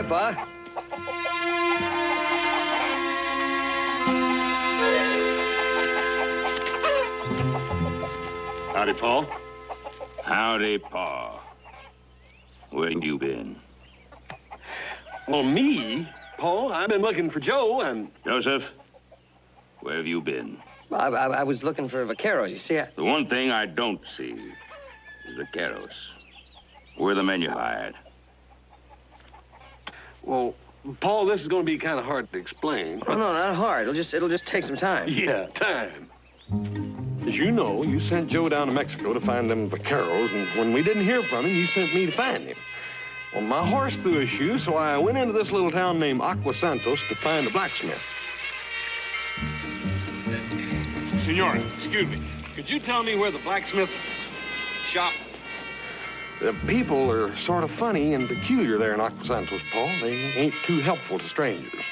Hi, Pa. Howdy, Paul. Howdy, Pa. Where you been? Well, me? Paul, I've been looking for Joe and... Joseph, where have you been? I was looking for vaqueros, you see. The one thing I don't see is vaqueros. Where are the men you hired? Well, Paul, this is going to be kind of hard to explain. Oh, no, not hard. It'll just take some time. Yeah, time. As you know, you sent Joe down to Mexico to find them vaqueros, and when we didn't hear from him, you sent me to find him. Well, my horse threw a shoe, so I went into this little town named Agua Santos to find a blacksmith. Senor, excuse me. Could you tell me where the blacksmith shop? The people are sort of funny and peculiar there in Agua Santos, Paul. They ain't too helpful to strangers.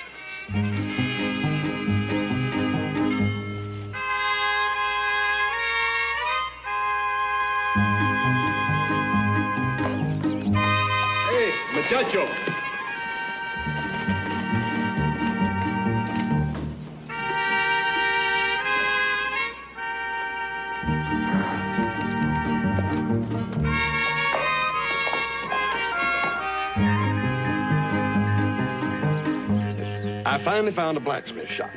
Hey, muchacho. I finally found a blacksmith shop.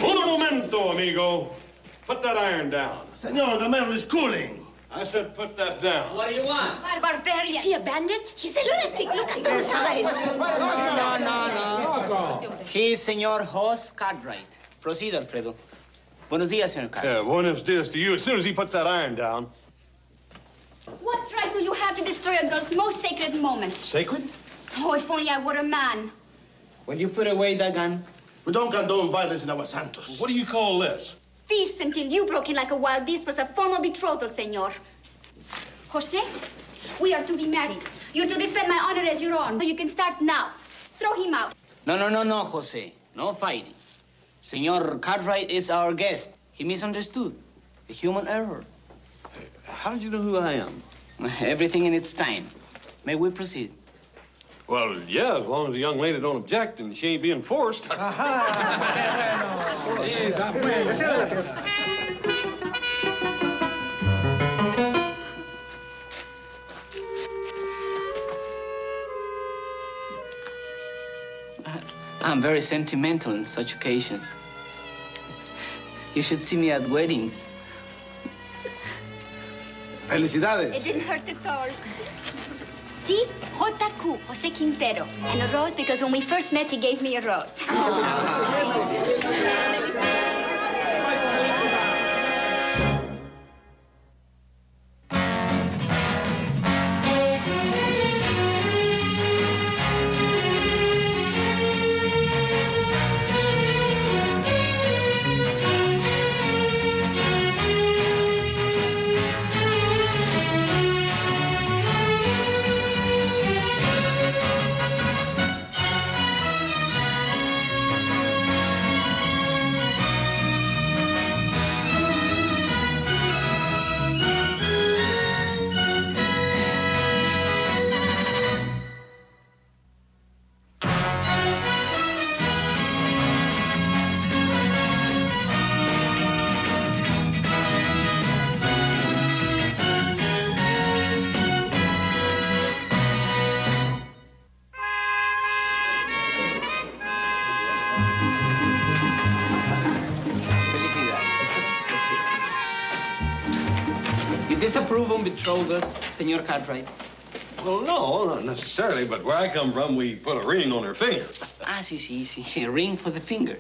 Un momento, amigo. Put that iron down. Senor, the metal is cooling. I said put that down. What do you want? Barbarian. Is he a bandit? He's a lunatic. Look at those eyes. No. He's Senor Jos Cartwright. Proceed, Alfredo. Buenos dias, Senor Cartwright. Yeah, buenos dias to you as soon as he puts that iron down. What right do you have to destroy a girl's most sacred moment? Sacred? Oh, if only I were a man. Will you put away that gun? We don't condone violence in Agua Santos. What do you call this? This, until you broke in like a wild beast, was a formal betrothal, senor. Jose, we are to be married. You're to defend my honor as your own. So you can start now. Throw him out. No, Jose. No fighting. Senor Cartwright is our guest. He misunderstood. A human error. How did you know who I am? Everything in its time. May we proceed? Well, yeah, as long as the young lady don't object and she ain't being forced. I'm very sentimental on such occasions. You should see me at weddings. Felicidades. It didn't hurt at all. See? JQ, Jose Quintero. And a rose because when we first met, he gave me a rose. Disapprove on betrothals, Senor Cartwright? Well, no, not necessarily, but where I come from, we put a ring on her finger. Sí. A ring for the finger.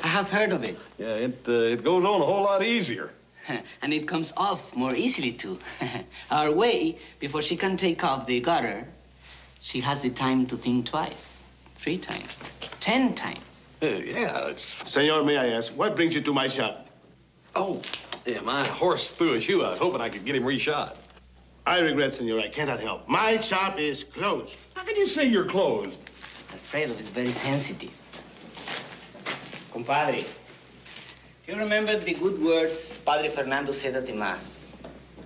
I have heard of it. Yeah, it goes on a whole lot easier. And it comes off more easily, too. Our way, before she can take off the garter, she has the time to think twice, 3 times, 10 times. Yeah, Senor, may I ask, what brings you to my shop? Oh, Yeah, my horse threw a shoe. I was hoping I could get him reshod. I regret, senor. I cannot help. My shop is closed. How can you say you're closed? Alfredo is very sensitive. Compadre, you remember the good words Padre Fernando said at the Mass?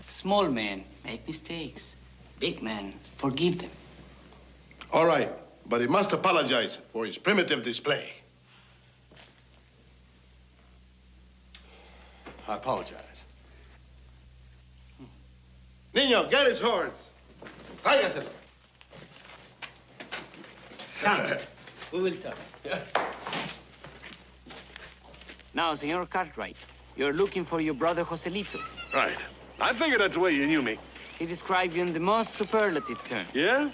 Small men make mistakes. Big men forgive them. All right, but he must apologize for his primitive display. I apologize. Niño, get his horse. Tráigaselo. Come, we will talk. Now, Senor Cartwright, you're looking for your brother Joselito. Right. I figured that's the way you knew me. He described you in the most superlative terms. Yeah?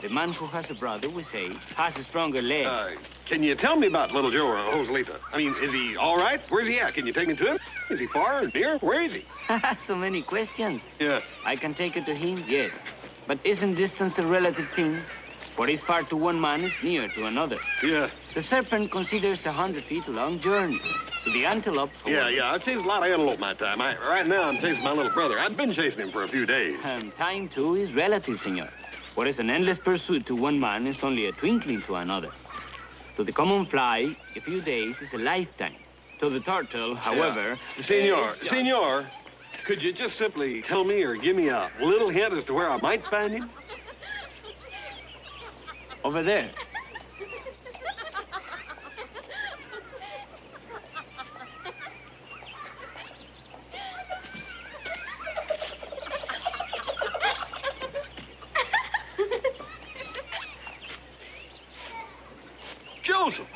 The man who has a brother, we say, has stronger legs. Can you tell me about little Joe or Joselito? I mean, is he all right? Where's he at? Can you take me to him? Is he far or near? Where is he? So many questions. Yeah. I can take you to him, yes. But isn't distance a relative thing? What is far to one man is near to another. Yeah. The serpent considers 100 feet a long journey. To the antelope... Yeah. I've chased a lot of antelope my time. Right now, I'm chasing my little brother. I've been chasing him for a few days. Time, too, is relative, senor. What is an endless pursuit to one man is only a twinkling to another. To the common fly, a few days is a lifetime. To the turtle, however... Yeah. Senor, could you just simply tell me or give me a little hint as to where I might find him? Over there. Joseph.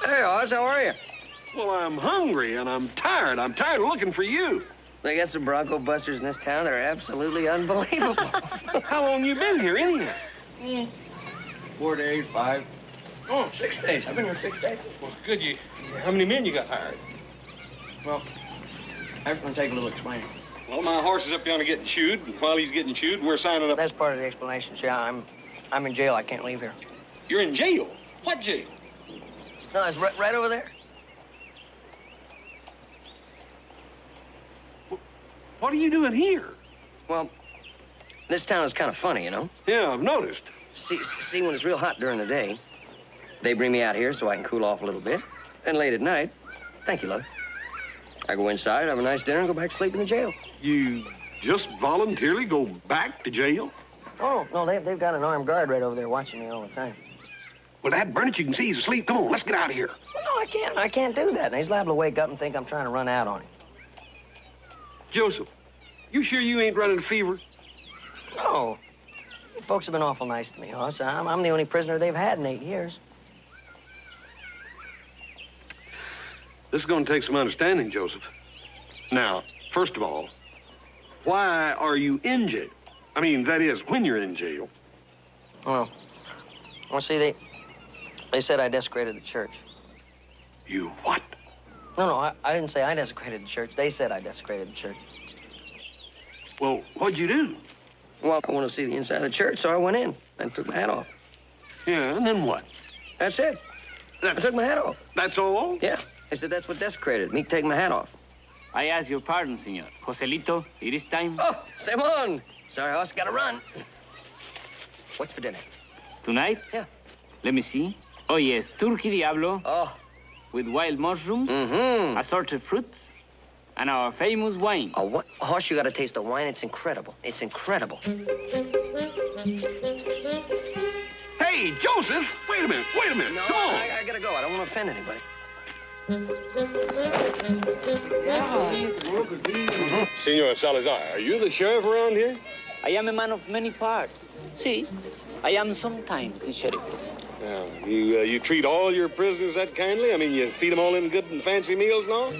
Hey, Oz, how are you? Well, I'm hungry and I'm tired. I'm tired of looking for you. They got some Bronco busters in this town that are absolutely unbelievable. How long you been here anyhow? 4 days, 5. Oh, 6 days. I've been here 6 days. Well, good. How many men you got hired? Well, that's going to take a little explaining. Well, my horse is up yonder getting shoed, and while he's getting shoed, we're signing up. That's part of the explanation. See, I'm in jail. I can't leave here. You're in jail? What jail? No, it's right over there. What are you doing here? Well, this town is kind of funny, you know? Yeah, I've noticed. See, when it's real hot during the day, they bring me out here so I can cool off a little bit. And late at night, thank you, love, I go inside, have a nice dinner, and go back to sleep in the jail. You just voluntarily go back to jail? Oh, no, they've got an armed guard right over there watching me all the time. Well, Dad Burnett, you can see he's asleep. Come on, let's get out of here. Well, no, I can't do that. And he's liable to wake up and think I'm trying to run out on him. Joseph, you sure you ain't running a fever? No. You folks have been awful nice to me, Hoss. I'm the only prisoner they've had in 8 years. This is going to take some understanding, Joseph. Now, first of all, why are you in jail? I mean, that is, when you're in jail. Well, see, they said I desecrated the church. You what? No, I didn't say I desecrated the church. They said I desecrated the church. Well, what'd you do? Well, I want to see the inside of the church, so I went in and took my hat off. Yeah, and then what? That's it. I took my hat off. That's all? Yeah. They said that's what desecrated me, taking my hat off. I ask your pardon, senor. Joselito, it is time. Oh, Saison. Sorry, Hoss, gotta run. What's for dinner? Tonight? Yeah. Let me see. Oh, yes, turkey diablo. Oh. With wild mushrooms, assorted fruits, and our famous wine. Oh, what? Hoss, you gotta taste the wine. It's incredible. It's incredible. Hey, Joseph! Wait a minute. No, Come on. I gotta go. I don't want to offend anybody. Senor Salazar, are you the sheriff around here? I am a man of many parts. See, I am sometimes the sheriff. Yeah, you treat all your prisoners that kindly? I mean, you feed them all in good and fancy meals and all?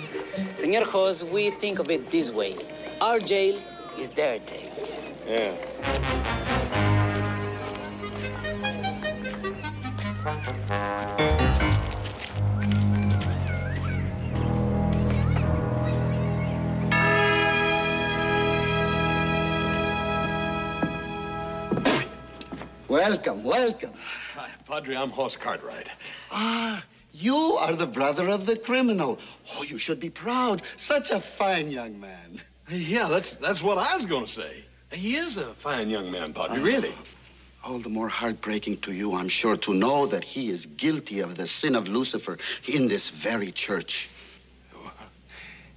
Senor Jos, we think of it this way. Our jail is their jail. Yeah. Welcome. Hi, Padre, I'm Hoss Cartwright. Ah, You are the brother of the criminal. Oh, you should be proud. Such a fine young man. Yeah, that's what I was going to say. He is a fine young man, Padre, really. All the more heartbreaking to you, I'm sure, to know that he is guilty of the sin of Lucifer in this very church.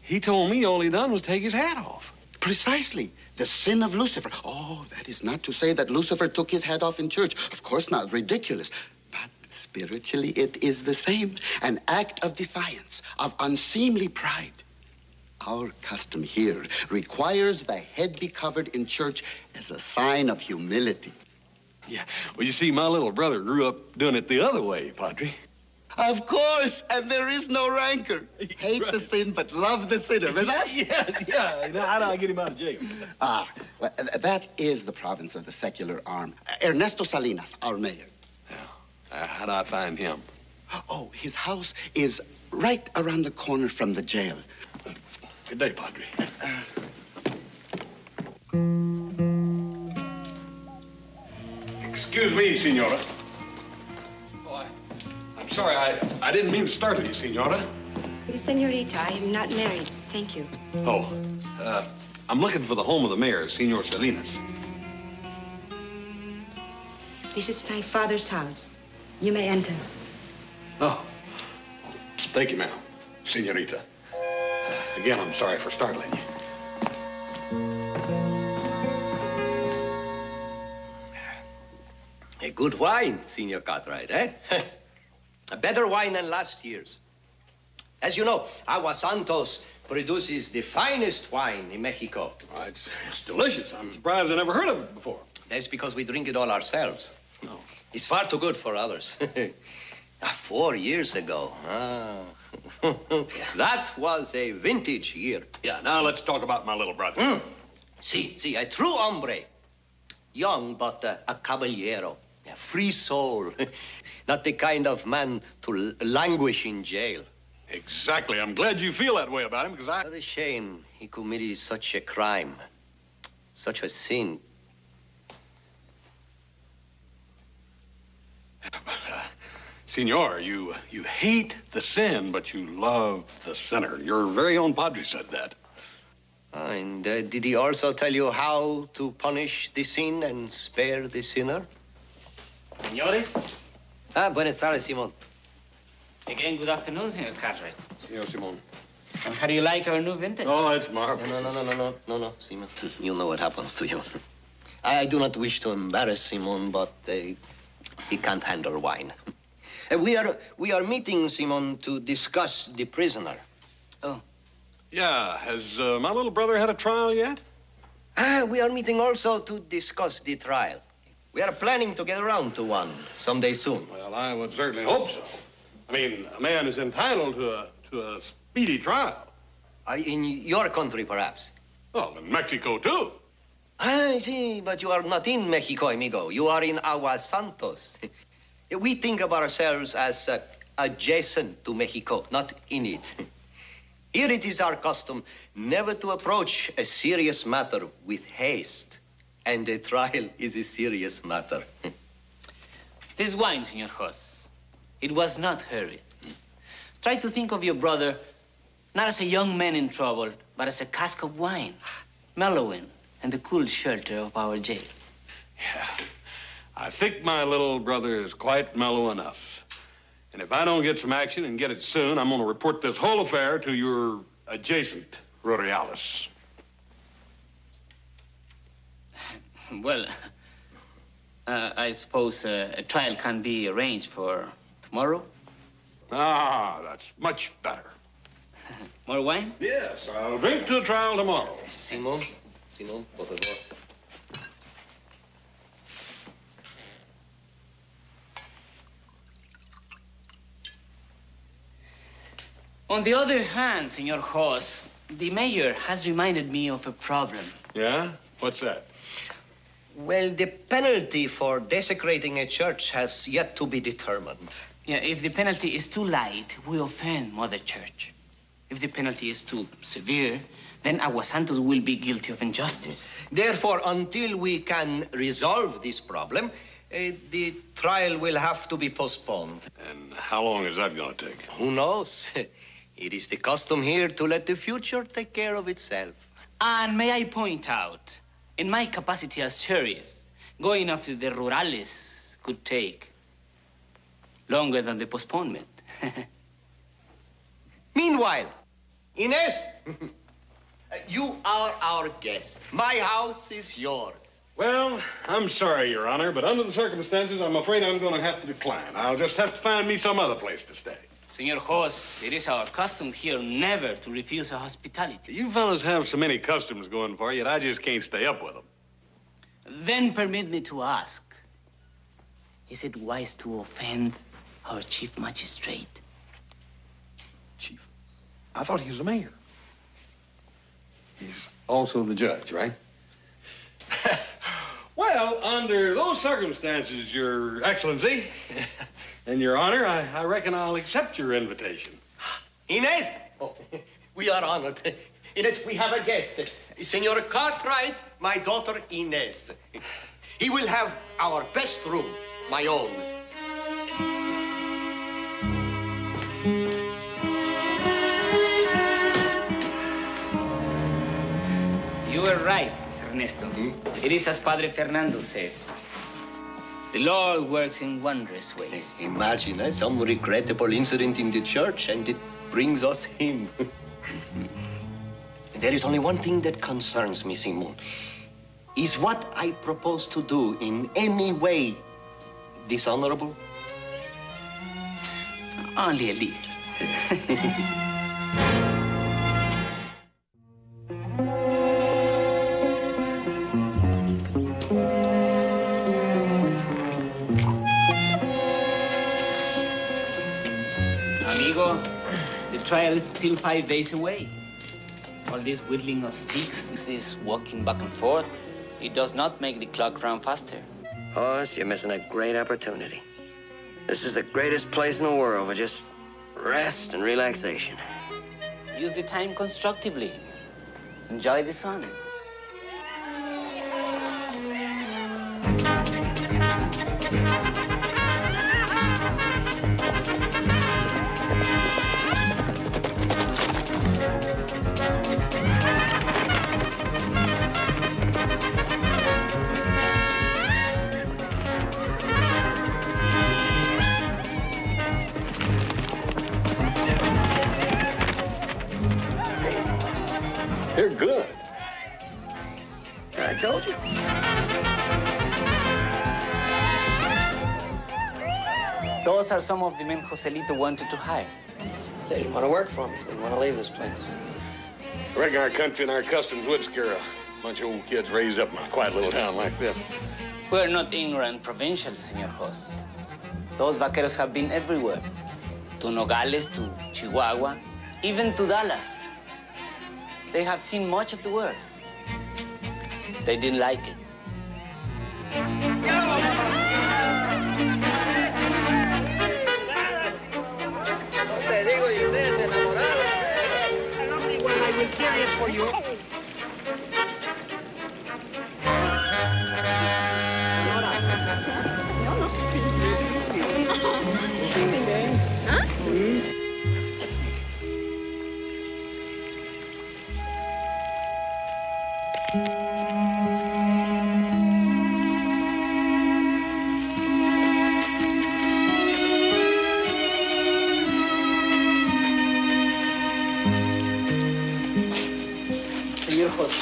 He told me all he done was take his hat off. Precisely. The sin of Lucifer. Oh, that is not to say that Lucifer took his hat off in church. Of course not. Ridiculous. But spiritually, it is the same. An act of defiance, of unseemly pride. Our custom here requires the head be covered in church as a sign of humility. Yeah, well, you see, my little brother grew up doing it the other way, Padre. Of course, and there is no rancor. Hate Right. the sin, but love the sinner, remember? Yeah. How do I get him out of jail? Well, that is the province of the secular arm. Ernesto Salinas, our mayor. How do I find him? Oh, his house is right around the corner from the jail. Good day, Padre. Excuse me, Senora. Oh, I'm sorry. I didn't mean to startle you, Senora. Senorita, I am not married. Thank you. Oh, I'm looking for the home of the mayor, Senor Salinas. This is my father's house. You may enter. Oh, thank you, ma'am, Senorita. Again, I'm sorry for startling you. A good wine, Senor Cartwright, eh? A better wine than last year's. As you know, Agua Santos produces the finest wine in Mexico. It's delicious. I'm surprised I never heard of it before. That's because we drink it all ourselves. No. It's far too good for others. 4 years ago. That was a vintage year. Yeah, now let's talk about my little brother. See, a true hombre. Young, but a caballero. A free soul. Not the kind of man to languish in jail. Exactly. I'm glad you feel that way about him, because What a shame he committed such a crime. Such a sin. Senor, you hate the sin, but you love the sinner. Your very own Padre said that. And did he also tell you how to punish the sin and spare the sinner? Senores, Buenas tardes, Simon. again, good afternoon, Senor Cartwright. Senor Simon. And how do you like our new vintage? Oh, it's marvelous. No, Simon. You know what happens to you. I do not wish to embarrass Simon, but he can't handle wine. We are meeting, Simon, to discuss the prisoner. Oh. Yeah, has my little brother had a trial yet? We are meeting also to discuss the trial. We are planning to get around to one someday soon. Well, I would certainly hope so. I mean, a man is entitled to a speedy trial. In your country, perhaps. Well, in Mexico, too. I see, but you are not in Mexico, amigo. You are in Agua Santos. We think of ourselves as adjacent to Mexico, not in it. Here it is our custom never to approach a serious matter with haste. And a trial is a serious matter. This wine, Senor Jos, it was not hurried. Try to think of your brother not as a young man in trouble, but as a cask of wine, mellowing and the cool shelter of our jail. Yeah. I think my little brother is quite mellow enough. And if I don't get some action and get it soon, I'm going to report this whole affair to your adjacent Rurales. Well, I suppose a trial can be arranged for tomorrow. Ah, that's much better. More wine? Yes, I'll drink to the trial tomorrow. Simon, por favor. On the other hand, Senor Jos, the mayor has reminded me of a problem. Yeah? What's that? Well, the penalty for desecrating a church has yet to be determined. Yeah, if the penalty is too light, we offend Mother Church. If the penalty is too severe, then Agua Santos will be guilty of injustice. Therefore, until we can resolve this problem, The trial will have to be postponed. And how long is that going to take? Who knows? It is the custom here to let the future take care of itself. And may I point out, in my capacity as sheriff, going after the rurales could take longer than the postponement. Meanwhile, Inez, you are our guest. My house is yours. Well, I'm sorry, Your Honor, but under the circumstances, I'm afraid I'm going to have to decline. I'll just have to find me some other place to stay. Senor Jos, it is our custom here never to refuse a hospitality. You fellas have so many customs going for you that I just can't stay up with them. Then permit me to ask, is it wise to offend our chief magistrate? Chief? I thought he was the mayor. He's also the judge, right? Well, under those circumstances, Your Excellency, and Your Honor, I reckon I'll accept your invitation. Inez! Oh, we are honored. Inez, we have a guest. Senor Cartwright, my daughter Inez. He will have our best room, my own. You were right, Ernesto. It is as Padre Fernando says. The Lord works in wondrous ways. Imagine some regrettable incident in the church, and it brings us him. There is only one thing that concerns me, Simon. Is what I propose to do in any way dishonorable? Only a little. Amigo, the trial is still 5 days away. All this whittling of sticks, this walking back and forth, it does not make the clock run faster. Hoss, you're missing a great opportunity. This is the greatest place in the world for just rest and relaxation. Use the time constructively. Enjoy the sun. They're good. I told you. Those are some of the men Joselito wanted to hire. They didn't want to work for me. They didn't want to leave this place. I reckon our country and our customs would scare a bunch of old kids raised up in a quiet little town like this. We're not ignorant provincials, Senor Jos. Those vaqueros have been everywhere. To Nogales, to Chihuahua, even to Dallas. They have seen much of the world. They didn't like it. I will carry it for you. Senor Jos,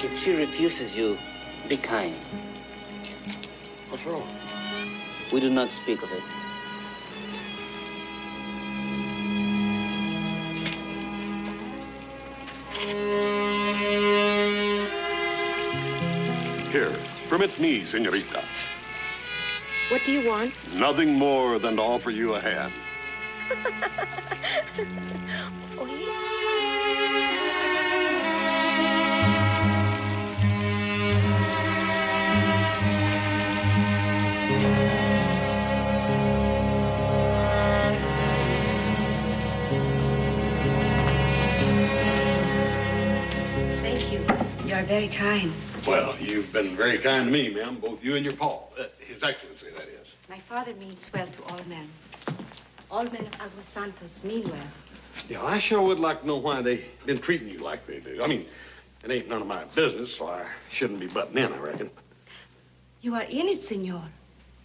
if she refuses you, be kind. What's wrong? We do not speak of it. Here, permit me, senorita. What do you want? Nothing more than to offer you a hand. Oh, yeah. Thank you. You are very kind. Well, you've been very kind to me, ma'am, both you and your pa. Excellency, that is. My father means well to all men. All men of Agua Santos mean well. Yeah, I sure would like to know why they've been treating you like they do. I mean, it ain't none of my business, so I shouldn't be butting in, I reckon. You are in it, senor.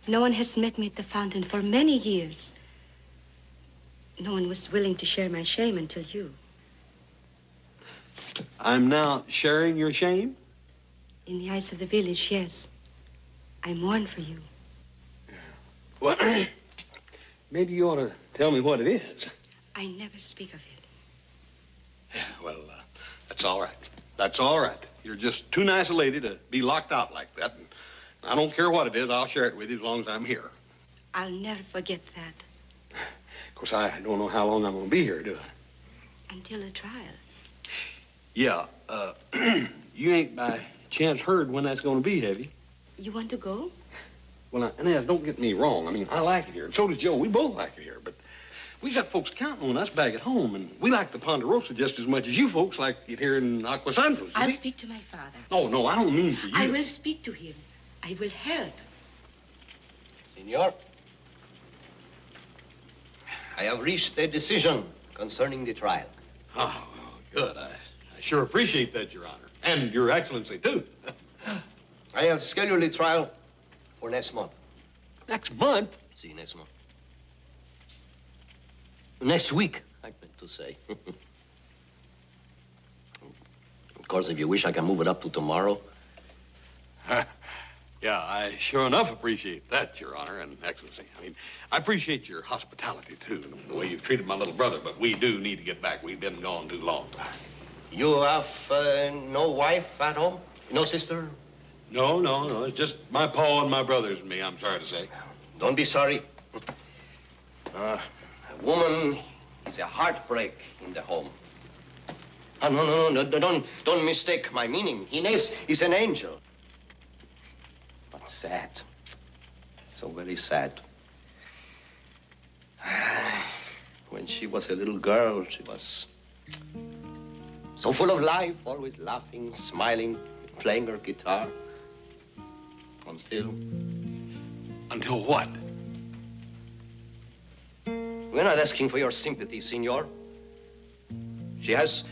No one has met me at the fountain for many years. No one was willing to share my shame until you. I'm now sharing your shame? In the eyes of the village, yes. I mourn for you. Well, maybe you ought to tell me what it is. I never speak of it. Yeah, well, that's all right. That's all right. You're just too nice a lady to be locked out like that. And I don't care what it is. I'll share it with you as long as I'm here. I'll never forget that. Of course, I don't know how long I'm going to be here, do I? Until the trial. Yeah, you ain't by chance heard when that's going to be, have you? You want to go? Well, now, Inez, don't get me wrong. I mean, I like it here, and so does Joe. We both like it here, but we got folks counting on us back at home, and we like the Ponderosa just as much as you folks like it here in Agua Santos. I'll speak to my father. Oh, no, I don't mean for you. I will speak to him. I will help. Senor, I have reached a decision concerning the trial. Oh, good. I sure appreciate that, Your Honor. And Your Excellency, too. I have scheduled the trial for next month. Next month? See, next month. Next week, I meant to say. Of course, if you wish, I can move it up to tomorrow. Yeah, I sure enough appreciate that, Your Honor and Excellency. I mean, I appreciate your hospitality, too, the way you've treated my little brother, but we do need to get back. We've been gone too long. You have no wife at home? No sister? No. It's just my pa and my brothers and me, I'm sorry to say. Don't be sorry. A woman is a heartbreak in the home. Oh, no, don't mistake my meaning. Inez is an angel. But sad. So very sad. When she was a little girl, she was so full of life, always laughing, smiling, playing her guitar. Until what? We're not asking for your sympathy, senor. She has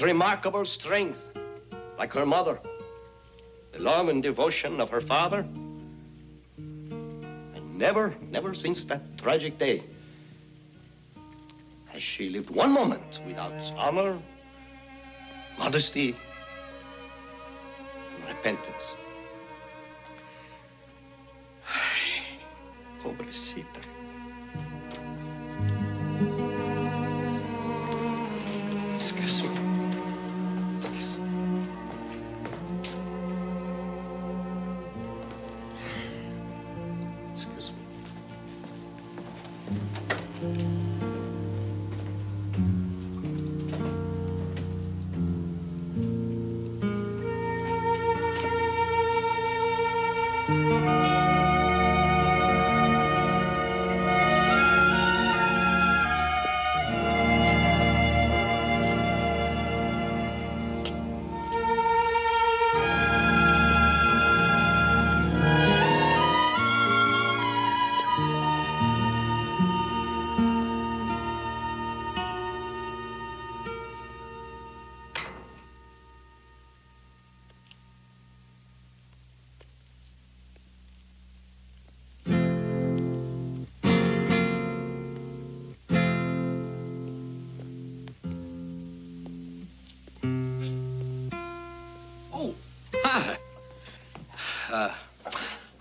remarkable strength, like her mother. The love and devotion of her father. And never since that tragic day has she lived one moment without honor, modesty, and repentance. Pobrecita. Excuse me. Excuse me.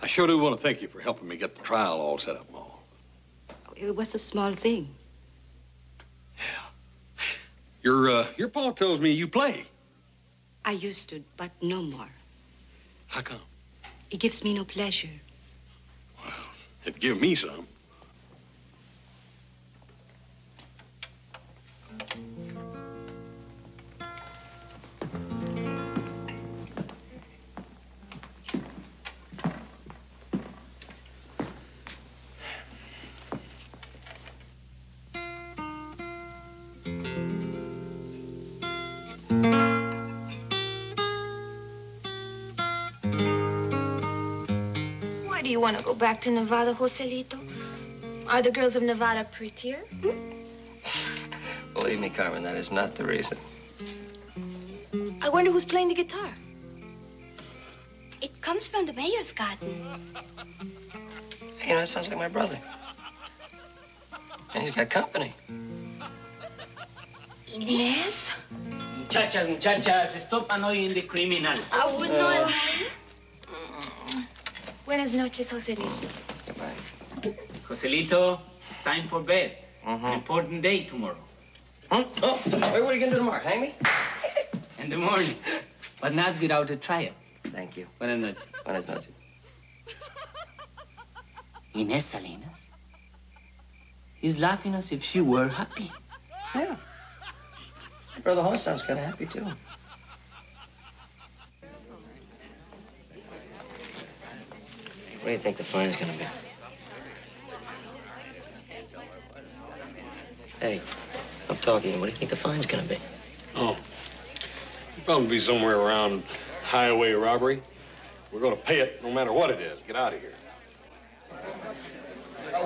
I sure do want to thank you for helping me get the trial all set up, Ma. It was a small thing. Yeah. Your pa tells me you play. I used to, but no more. How come? It gives me no pleasure. Well, it'd give me some. Do you want to go back to Nevada, Joselito? Are the girls of Nevada prettier? Believe me, Carmen, that is not the reason. I wonder who's playing the guitar. It comes from the mayor's garden. Hey, that sounds like my brother. And he's got company. Inez? Muchachas, stop annoying the criminal. I would not. Buenas noches, Joselito. Goodbye. Joselito, it's time for bed. An important day tomorrow. Oh, what are you going to do tomorrow? Hang me? In the morning. But not without a trial. Thank you. Buenas noches. Buenas noches. Inez Salinas? He's laughing as if she were happy. Yeah. My brother Horace sounds kind of happy, too. What do you think the fine's going to be? Hey, I'm talking. What do you think the fine's going to be? Oh, it'll probably be somewhere around highway robbery. We're going to pay it no matter what it is. Get out of here.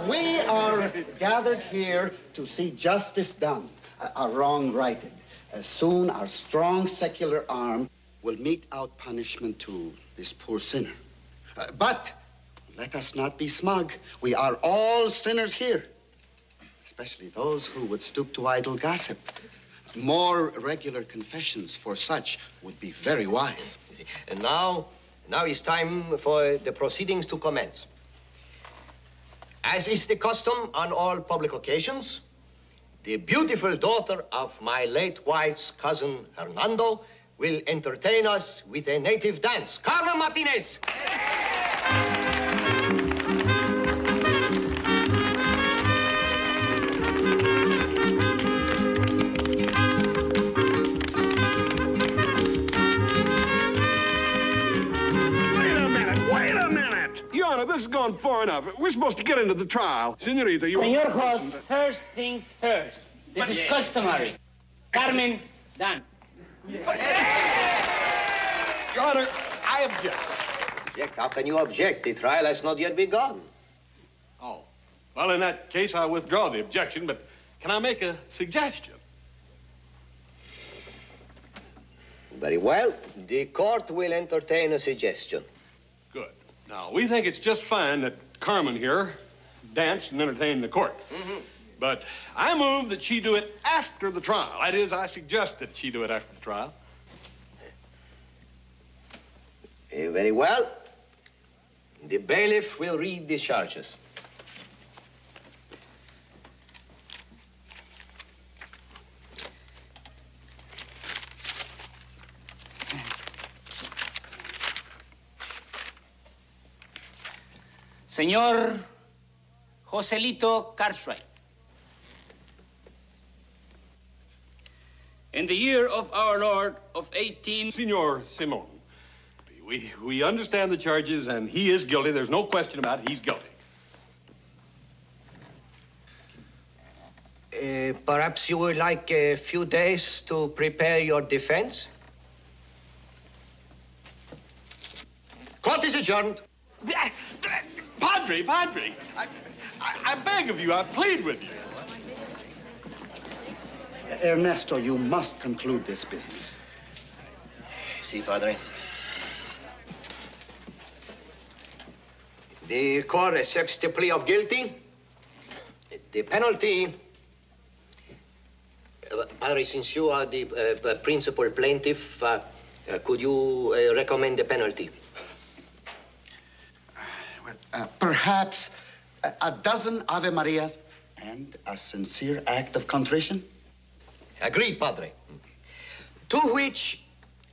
We are gathered here to see justice done, a wrong righted. Soon our strong secular arm will mete out punishment to this poor sinner. But let us not be smug. We are all sinners here, especially those who would stoop to idle gossip. More regular confessions for such would be very wise. And now it's time for the proceedings to commence. As is the custom on all public occasions, the beautiful daughter of my late wife's cousin, Hernando, will entertain us with a native dance. Carmen Martinez! Your Honor, this has gone far enough. We're supposed to get into the trial. Senorita, you... Senor Jos, first things first. This is customary. Carmen, done. Your Honor, I object. Object? How can you object? The trial has not yet begun. Oh. Well, in that case, I withdraw the objection, but can I make a suggestion? Very well. The court will entertain a suggestion. Good. Now, we think it's just fine that Carmen here danced and entertained the court. But I move that she do it after the trial. That is, I suggest that she do it after the trial. Very well. The bailiff will read the charges. Senor Joselito Cartwright. In the year of our Lord of 18... Senor Simon, we understand the charges, and he is guilty. There's no question about it. He's guilty. Perhaps you would like a few days to prepare your defense? Court is adjourned. Padre, I beg of you, I plead with you. Ernesto, you must conclude this business. Si, Padre. The court accepts the plea of guilty. The penalty... Padre, since you are the principal plaintiff, could you recommend the penalty? Perhaps a dozen Ave Marias and a sincere act of contrition? Agreed, Padre. To which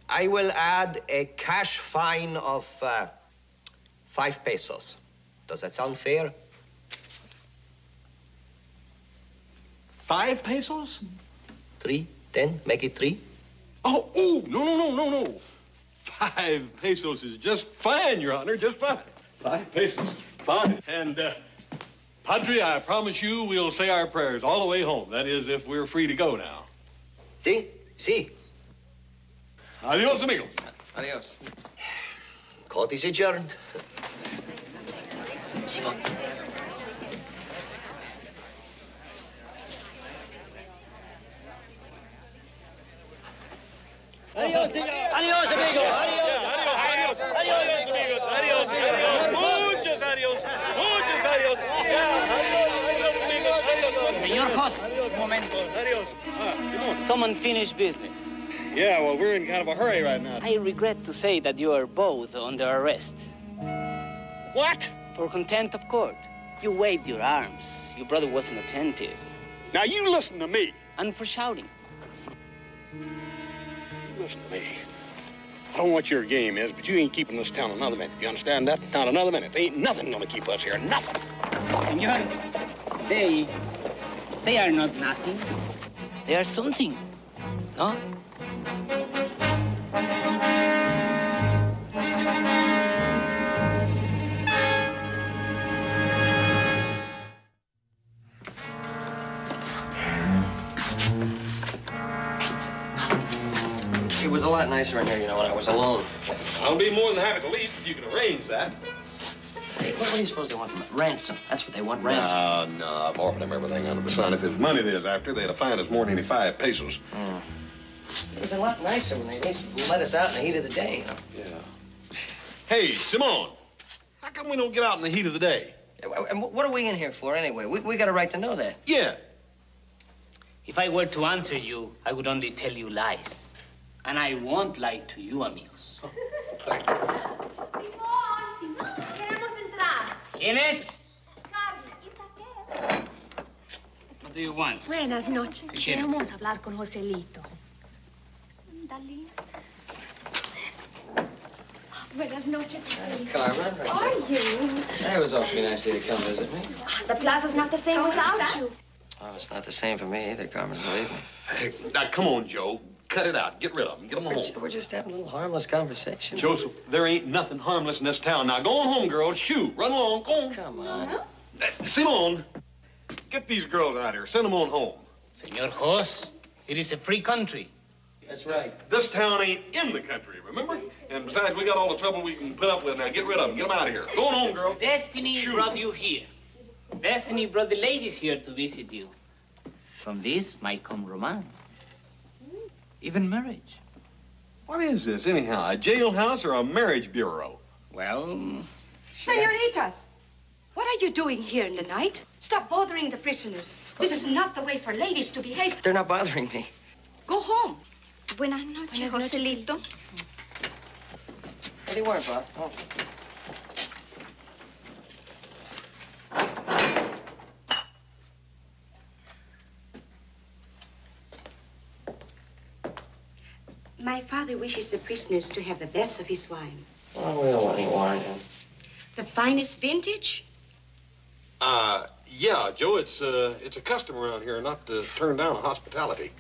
I will add a cash fine of 5 pesos. Does that sound fair? 5 pesos? 3, 10, make it 3. Oh, no. 5 pesos is just fine, Your Honor, just fine. 5 pesos is fine. And, Padre, I promise you we'll say our prayers all the way home. That is, if we're free to go now. Si. Adios, amigos. Adios. Court is adjourned. Simon. Adiós, señor. Adiós, amigo. Adiós. Adiós. Adiós, amigos. Adiós. Adiós. Muchos adiós. Muchos adiós. Adiós, amigos. Adiós. Senor Hoss, un momento. Adiós. Some unfinished business. Yeah, well, we're in kind of a hurry right now. I regret to say that you are both under arrest. What? For contempt of court. You waved your arms. Your brother wasn't attentive. Now, you listen to me. And for shouting. Listen to me. I don't know what your game is, but you ain't keeping this town another minute. You understand that? Not another minute. There ain't nothing gonna keep us here. Nothing. Senor, they are not nothing. They are something. No? It was a lot nicer in here, you know, when I was alone. I'll be more than happy to leave if you can arrange that. Hey, what do you suppose they want from it? Ransom. That's what they want, ransom. No, I've offered them everything under the sun. If it's money they're after, they'd have fined us more than 85 pesos. It was a lot nicer when they let us out in the heat of the day, you know. Yeah. Hey, Simone, how come we don't get out in the heat of the day? And what are we in here for, anyway? We got a right to know that. Yeah. If I were to answer you, I would only tell you lies. And I won't lie to you, amigos. Simón, queremos entrar. ¿Quién es? Carmen, Isabel. What do you want? Buenas noches. ¿Qué quiere? Queremos hablar con Joselito. Dale. Buenas noches, Joselito. Carmen. How are you? That was awfully nice of you to come visit me. The plaza's not the same without you. Oh, it's not the same for me either, Carmen, believe me. Hey, now, come on, Joe. Cut it out. Get rid of them. Get them home. We're just having a little harmless conversation. Joseph, there ain't nothing harmless in this town. Now, go on home, girls. Shoo. Run along. Go on. Come on. Simone, get these girls out here. Send them on home. Senor Hoss, it is a free country. That's right. This town ain't in the country, remember? And besides, we got all the trouble we can put up with. Now, get rid of them. Get them out of here. Go on home, girl. Destiny brought you here. Destiny brought the ladies here to visit you. From this might come romance. Even marriage. What is this, anyhow? A jailhouse or a marriage bureau? Well... Senoritas, what are you doing here in the night? Stop bothering the prisoners. This is not the way for ladies to behave. They're not bothering me. Go home. Buenas noches, Joselito. What do you want, Bob? Oh. My father wishes the prisoners to have the best of his wine. Oh, we don't want any wine. The finest vintage? Yeah, Joe, it's a custom around here not to turn down a hospitality.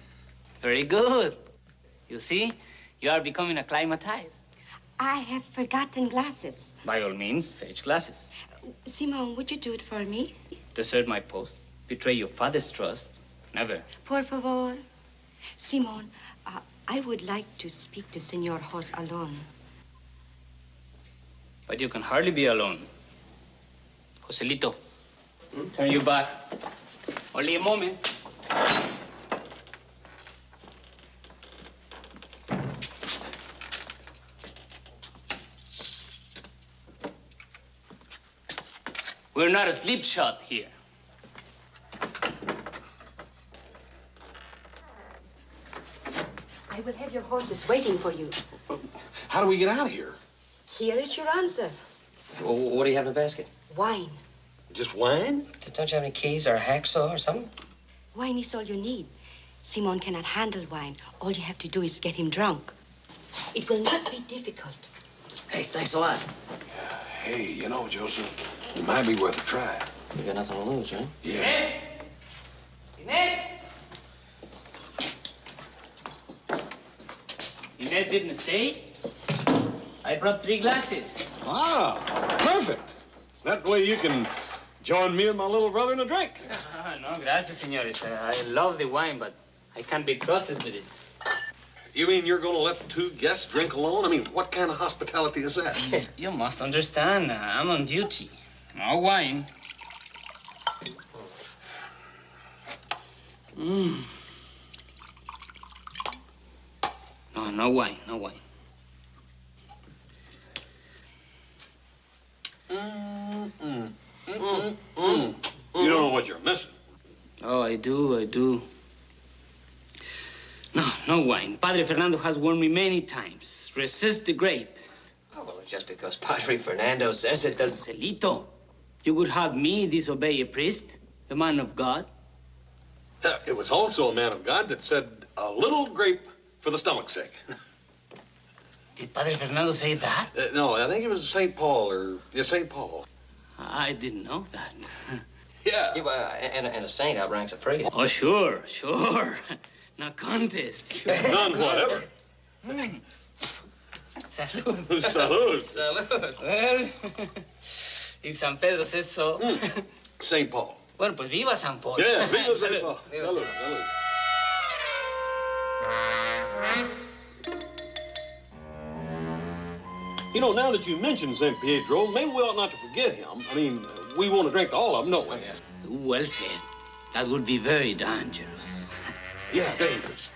Very good. You see, you are becoming acclimatized. I have forgotten glasses. By all means, fetch glasses. Simon, would you do it for me? Desert my post. Betray your father's trust. Never. Por favor. Simon, I would like to speak to Senor Hoss alone. But you can hardly be alone. Joselito, turn your back. Only a moment. We're not a slipshod here. I will have your horses waiting for you. How do we get out of here? Here is your answer. Well, what do you have in the basket? Wine. Just wine? Don't you have any keys or a hacksaw or something? Wine is all you need. Simon cannot handle wine. All you have to do is get him drunk. It will not be difficult. Hey, thanks a lot. Hey, you know, Joseph, it might be worth a try. We got nothing to lose, right? Yeah. Inez! Inez! Inez didn't stay. I brought 3 glasses. Ah, perfect. That way you can join me and my little brother in a drink. No, gracias, señores. I love the wine, but I can't be trusted with it. You mean you're going to let 2 guests drink alone? I mean, what kind of hospitality is that? You must understand. I'm on duty. No wine. No wine, no wine. You don't know what you're missing. Oh, I do. No wine. Padre Fernando has warned me many times. Resist the grape. Oh, well, just because Padre Fernando says it doesn't... Joselito, you would have me disobey a priest, a man of God? It was also a man of God that said a little grape for the stomach's sake. Did Padre Fernando say that? No, I think it was St. Paul or St. Paul. I didn't know that. Yeah. And a saint outranks a priest. Oh, sure. No contest. None whatever. Salud. Salud. Well, if San Pedro says so. St. Paul. Bueno, pues viva San Paul. Yeah, viva St. Paul. Salud. You know, now that you mention St. Pietro, maybe we ought not to forget him. I mean, we want to drink to all of them, don't we? Well said. That would be very dangerous. Yeah, dangerous.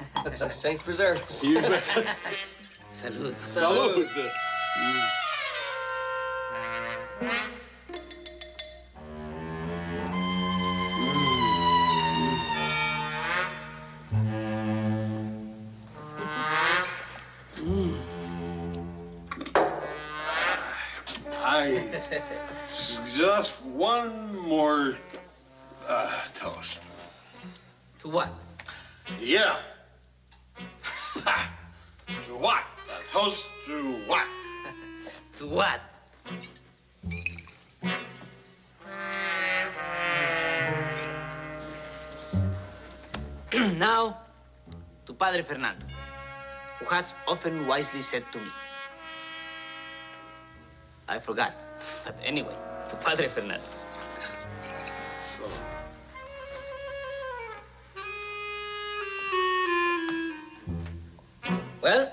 Saints preserve us. You bet. Salud. Salud. Just one more toast. To what? Yeah. To what? A toast to what? To what? Now, to Padre Fernando, who has often wisely said to me, I forgot, but anyway, to Padre Fernando. So. Well,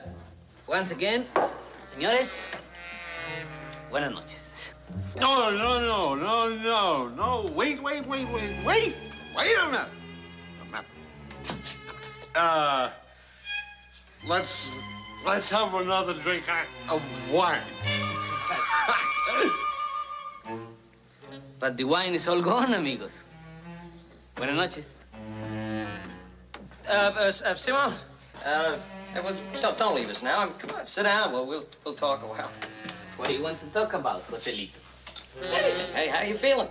once again, señores, buenas noches. No. Wait a minute. Let's have another drink of wine. But the wine is all gone, amigos. Buenas noches. Simon, well, don't leave us now. Come on, sit down. We'll talk a while. What do you want to talk about, Joselito? Hey, how you feeling?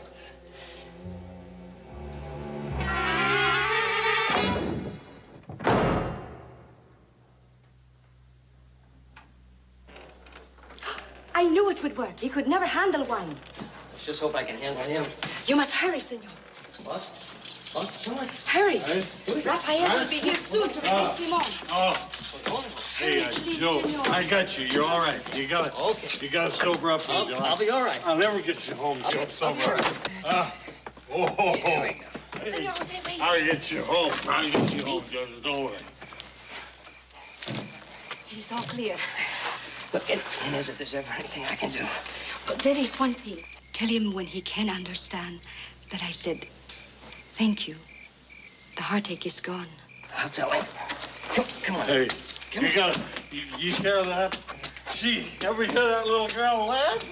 I knew it would work. He could never handle wine. Just hope I can handle him. You must hurry, senor. What? Come on. Hurry. Raphael will be here soon to release Simon. Hey, Joe, I got you. You're all right. You gotta sober up. I'll be all right. I'll never get you home, Joe. Sober up. Here we go. Senor Jose, wait. I'll get you home. Joe. Don't worry. It is all clear. Look, and as if there's ever anything I can do. But there is one thing. Tell him when he can understand that I said, thank you. The heartache is gone. I'll tell him. Come on. Hey, you hear that? Gee, ever hear that little girl laugh?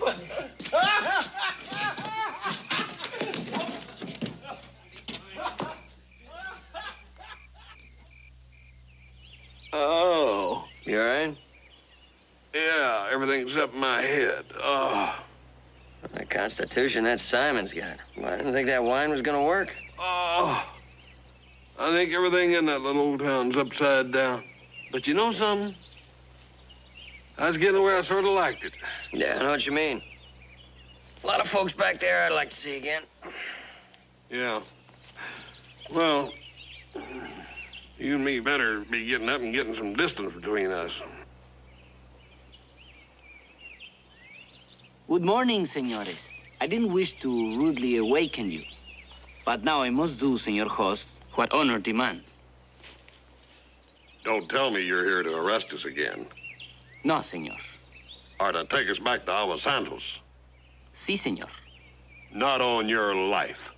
Oh. You all right? Yeah, everything's up in my head. Oh. The constitution that Simon's got. Well, I didn't think that wine was going to work. Oh. I think everything in that little old town's upside down. But you know something? I was getting where I sort of liked it. Yeah, I know what you mean. A lot of folks back there I'd like to see again. Yeah. Well, you and me better be getting up and getting some distance between us. Good morning, senores. I didn't wish to rudely awaken you. But now I must do, senor host, what honor demands. Don't tell me you're here to arrest us again. No, senor. Or to take us back to Agua Santos. Si, senor. Not on your life.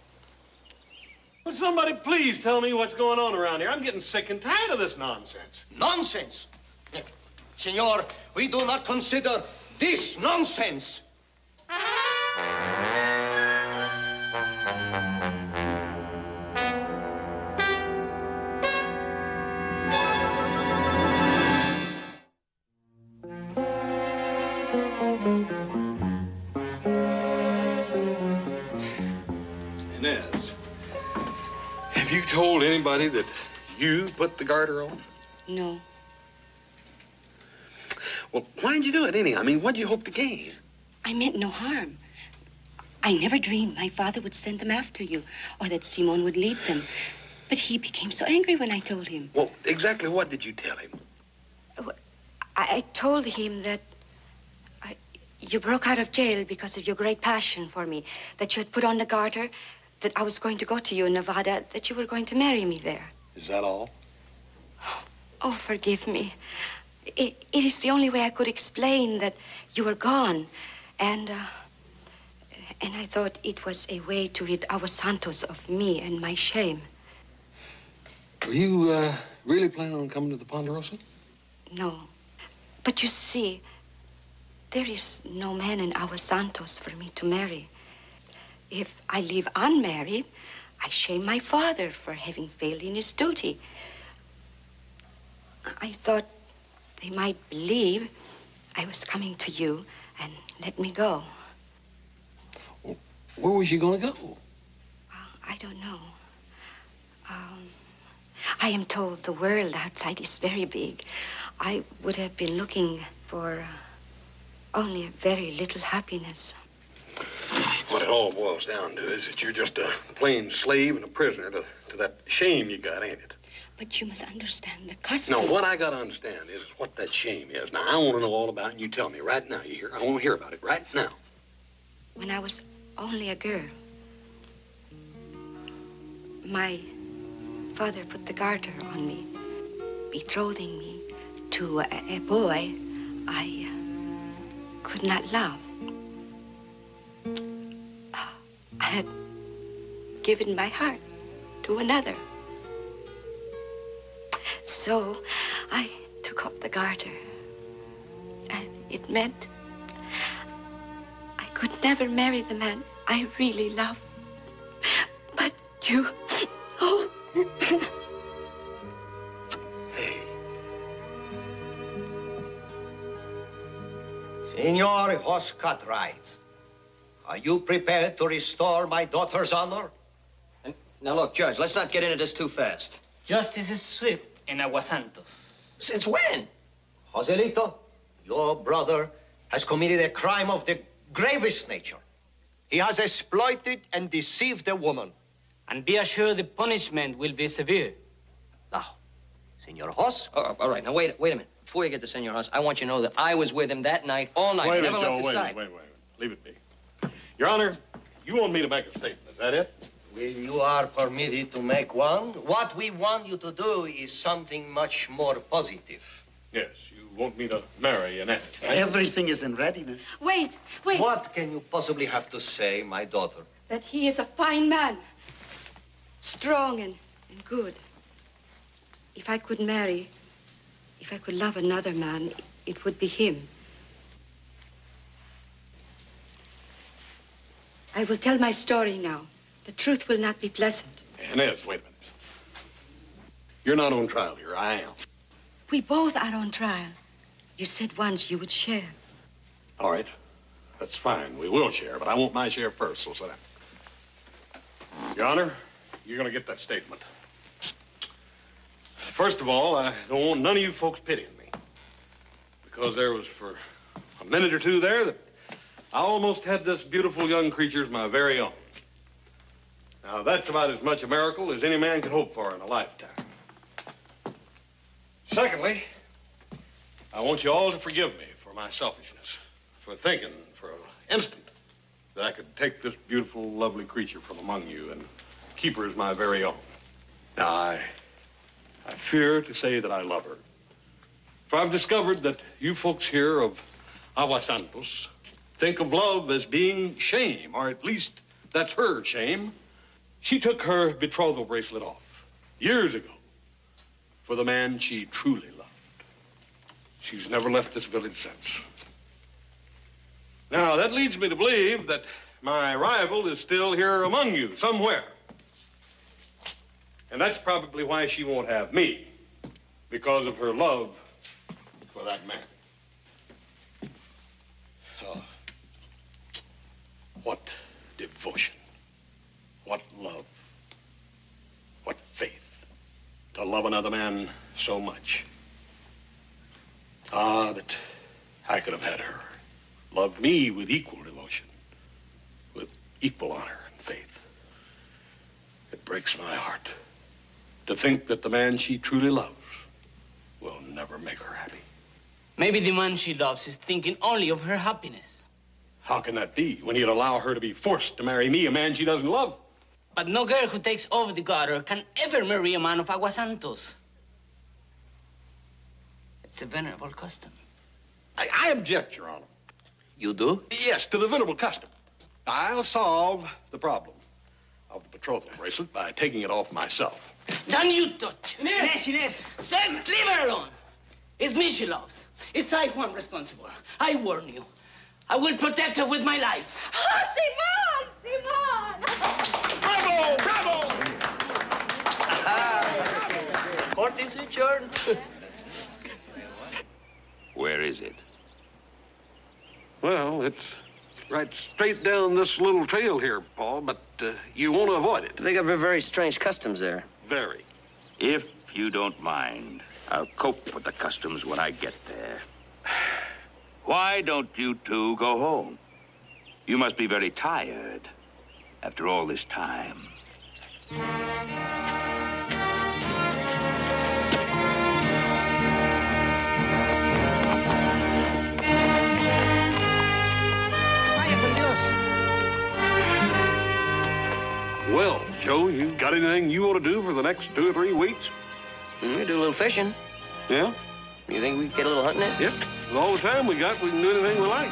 Will somebody please tell me what's going on around here? I'm getting sick and tired of this nonsense. Nonsense? Senor, we do not consider this nonsense. Inez, have you told anybody that you put the garter on? No. Well, why'd you do it anyhow? I mean, what'd you hope to gain? I meant no harm. I never dreamed my father would send them after you or that Simon would leave them. But he became so angry when I told him. Well, exactly what did you tell him? I told him that you broke out of jail because of your great passion for me, that you had put on the garter, that I was going to go to you in Nevada, that you were going to marry me there. Is that all? Oh, forgive me. It is the only way I could explain that you were gone. And I thought it was a way to rid our Santos of me and my shame. Were you really planning on coming to the Ponderosa? No. But you see, there is no man in our Santos for me to marry. If I leave unmarried, I shame my father for having failed in his duty. I thought they might believe I was coming to you and let me go. Well, where was you going to go? I don't know. I am told the world outside is very big. I would have been looking for only a very little happiness. What it all boils down to is that you're just a plain slave and a prisoner to that shame you got, ain't it? But you must understand the customs. No, what I got to understand is what that shame is. Now, I want to know all about it, and you tell me right now, you hear? I want to hear about it right now. When I was only a girl, my father put the garter on me, betrothing me to a boy I could not love. I had given my heart to another. So I took up the garter, and it meant I could never marry the man I really love. But you, oh. Hey. Senor Hoscat writes, are you prepared to restore my daughter's honor? Now, look, Judge, let's not get into this too fast. Justice is swift in Aguasantos. Since when? Joselito, your brother has committed a crime of the gravest nature. He has exploited and deceived a woman. And be assured the punishment will be severe. Now, Senor Jos? All right, now wait a minute. Before you get to Senor Jos, I want you to know that I was with him that night, all night. Wait a Never minute, left Joe. his side. Wait. Leave it be. Your Honor, you want me to make a statement, is that it? Well, you are permitted to make one. What we want you to do is something much more positive. Yes, you want me to marry Annette. Right? Everything is in readiness. Wait. What can you possibly have to say, my daughter? That he is a fine man, strong and good. If I could marry, if I could love another man, it would be him. I will tell my story now. The truth will not be pleasant. Inez, wait a minute. You're not on trial here. I am. We both are on trial. You said once you would share. All right. That's fine. We will share, but I want my share first, so sit down. Your Honor, you're going to get that statement. First of all, I don't want none of you folks pitying me. Because there was for a minute or two there that I almost had this beautiful young creature as my very own. Now, that's about as much a miracle as any man could hope for in a lifetime. Secondly, I want you all to forgive me for my selfishness, for thinking for an instant that I could take this beautiful, lovely creature from among you and keep her as my very own. Now, I fear to say that I love her. For I've discovered that you folks here of Aguasantos think of love as being shame, or at least That's her shame. She took her betrothal bracelet off years ago for the man she truly loved. She's never left this village since. Now, that leads me to believe that my rival is still here among you somewhere. And that's probably why she won't have me, because of her love for that man. Oh, what devotion, what love, what faith to love another man so much. Ah, that I could have had her love me with equal devotion, with equal honor and faith. It breaks my heart to think that the man she truly loves will never make her happy. Maybe the man she loves is thinking only of her happiness. How can that be when he'd allow her to be forced to marry me, a man she doesn't love? But no girl who takes over the garter can ever marry a man of Agua Santos. It's a venerable custom. I object, Your Honor. You do? Yes, to the venerable custom. I'll solve the problem of the betrothal bracelet by taking it off myself. Don't you touch. Inés. Sam, leave her alone. It's me she loves. It's I who am responsible. I warn you. I will protect her with my life. Oh, Simon! Bravo! Court is adjourned. Where is it? Well, it's right straight down this little trail here, Paul, but you want to avoid it. They got very strange customs there. Very. If you don't mind, I'll cope with the customs when I get there. Why don't you two go home? You must be very tired after all this time. Well, Joe, you got anything you want to do for the next 2 or 3 weeks? We do a little fishing. Yeah? You think we could get a little hunting in? Yep. With all the time we got, we can do anything we like.